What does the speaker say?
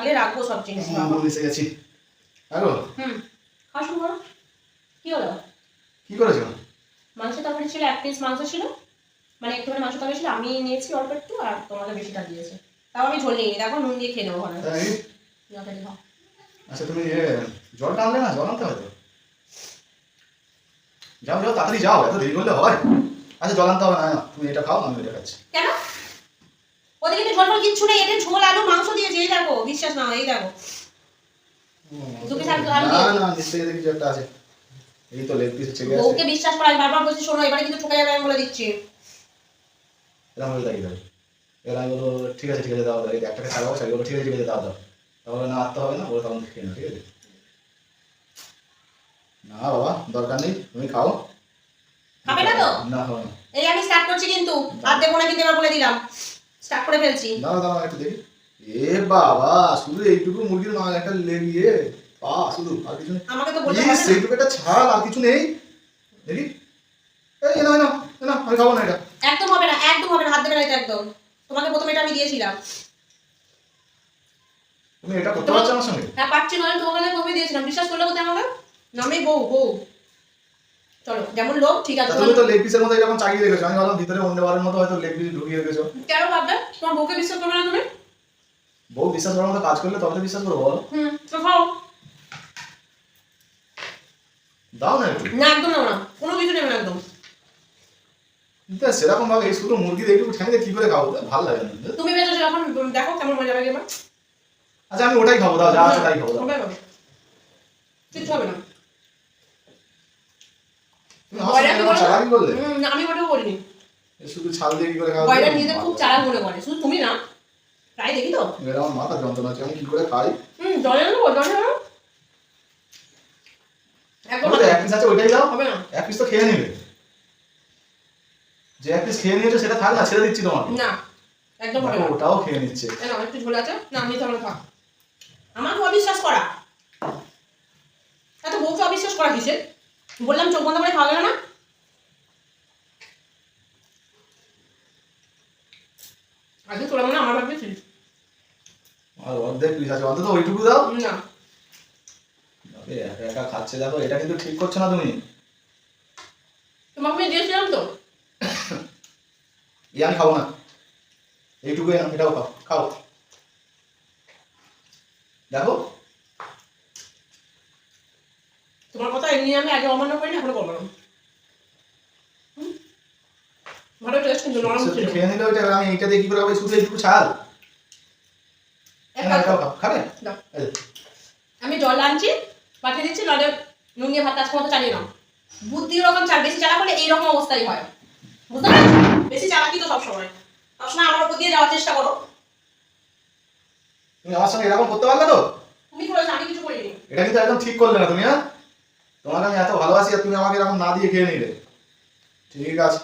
আগলে রাখবো সব জিনিস। এসে গেছি। হ্যালো। খাওয়া শুরু করো। কি হলো? কি করেছো? মাংস তরকারি ছিল, 1 পিস মাংস ছিল, মানে একটুখানি মাংস তরকারি ছিল, আমি নিয়েছি অল্প একটু আর তোমাকে বেশিটা দিয়েছে। তাও আমি ঝোল নিয়ে দেখো নুন দিয়ে খেয়ে নেবো ভালো। আচ্ছা তুমি জল টানলে না, জল আনতে হবে তো। যাও যাও তাড়াতাড়ি যাও, এত দেরি করলে হয়? আচ্ছা জল আনতে হবে না, তুমি এটা খাও, আমি এটা খাচ্ছি। কেন? ওদিকে তো ঝোল কিচ্ছু নেই, এটা ঝোল আলু মাংস দিয়েছে, এই দেখো, বিশ্বাস না এই দেখো। না না নিশ্চয়ই দেখি যে একটা আছে। এই তো লেগ পিস ছেড়ে আছে। ওকে বিশ্বাস করা, আমি বারবার বলছি শোনো, এবারে কিন্তু ঠকে যাবে আমি বলে দিচ্ছি। এরকম হয়ে দাঁড়িয়ে যাবে। এবার আমি বলবো ঠিক আছে দাও, এই একটাকে ছাড়াবো, ছাড়িয়ে ঠিক আছে দাও দাও, তাহলে না আনতে হবে না, ওরা তখন খেয়ে না, ঠিক আছে? না বাবা দরকার নেই, তুমি খাও। খাবে না তো? না খাও না। এই আমি স্টার্ট করছি কিন্তু, আর দেবো না কিন্তু, এবার বলে দিলাম স্টার্ট করে ফেলছি। দাঁড়াও দাঁড়াও একটু দেখি। এ বাবা শুধু এইটুকু মুরগির মাংস একটা লেগ ইয়ে পা শুধু, আর কিছু নেই। আমাকে তো বলতে হবে না। সেইটুকু একটা ছাল, আর কিছু নেই। দেখি এই না না না, আমি খাবো না এটা। একদম হবে না, একদম হবে না, হাত দেবে না এটা একদম। তোমাকে প্রথমে এটা আমি দিয়েছিলাম। তুমি এটা করতে পারছো আমার সঙ্গে? হ্যাঁ পাচ্ছি, নয় তোমাকে কমে দিয়েছিলাম, বিশ্বাস করলে কোথায় আমাকে? নামে বউ। চলো যেমন লোক, ঠিক আছে। তুমি তো লেগ পিসের মতো এরকম চাগিয়ে রেখেছো, আমি ভাবলাম ভিতরে অন্য বারের মতো হয়তো লেগ পিস ঢুকিয়ে রেখেছো। কেন ভাববে? তোমার বউকে বিশ্বাস করবে না তুমি? বউ বিশ্বাস করার মতো কাজ করলে তবে তো বিশ্বাস করবো, বলো। তো খাও। দাও না একটু। না একদম না, কোনো কিছু নেবে না একদম। সেরকম ভাবে এই শুধু মুরগির এইটুকু ঠেঙে কি করে খাবো, ভালো লাগে না। তুমি বেঁচে যখন দেখো কেমন মজা লাগে এবার। আচ্ছা আমি ওটাই খাবো, দাও যা আছে তাই খাবো, দাও। হবে না, কিচ্ছু হবে না। তুমি আমার সঙ্গে এরকম চালাকি করলে? আমি ওটাও বলিনি। শুধু ছাল দিয়ে কি করে খাবো? বয়লার নিজে খুব চালাক মনে করে, শুধু তুমি না, প্রায় দেখি তো। এবার আমার মাথা যন্ত্রণা হচ্ছে, আমি কি করে খাই? জলে নেবো, জলে নেবো একদম। এক পিস আছে ওইটাই দাও। হবে না, এক পিস তো খেয়ে নেবে। যে এক পিস খেয়ে নিয়েছো সেটা থাক না, ছেড়ে দিচ্ছি তোমাকে। না একদম হবে না। ওটাও খেয়ে নিচ্ছে। না একটু ঝোল আছে না, আমি তাহলে থাক। আমাকে অবিশ্বাস করা, এত বউকে অবিশ্বাস করা কিসে? বললাম চোখ বন্ধ করে খাওয়া গেল না। আজকে তোরা মনে আমার ভাবছিস? আর অর্ধেক পিস আছে, অন্তত ওইটুকু দাও না। একা একা খাচ্ছে দেখো, এটা কিন্তু ঠিক করছো না তুমি। তোমাকে আমি দিয়েছিলাম তো। আমি খাবো না, এইটুকুই না, এটাও খাও, খাও দেখো। তোমার কথা এমনি আমি আগে অমান্য করি না, এখনো করবো না। ভালো টেস্ট কিন্তু নরম ছিল। খেয়ে নিলে ওইটা, আমি এইটা দিয়ে কি করে খাবো? শুধু এইটুকু ছাল। এটাও খাও, খাবে? আমি জল আনছি, পাঠিয়ে দিচ্ছি, নলে নুন দিয়ে ভাত আজকে মতো চালিয়ে নাও। বুদ্ধি রকম চাল, বেশি চালা করলে এইরকম অবস্থাই হয়, বুঝতে পারছো? বেশি চালাকি তো সবসময় আমার উপর দিয়ে যাওয়ার চেষ্টা করো। তুমি আমার সঙ্গে এরকম করতে পারলে তো? তুমি করেছো, আমি কিছু করিনি। এটা কিন্তু একদম ঠিক করলে না তুমি। হ্যাঁ তোমাকে আমি এত ভালোবাসি আর তুমি আমাকে এরকম না দিয়ে খেয়ে নিলে। ঠিক আছে।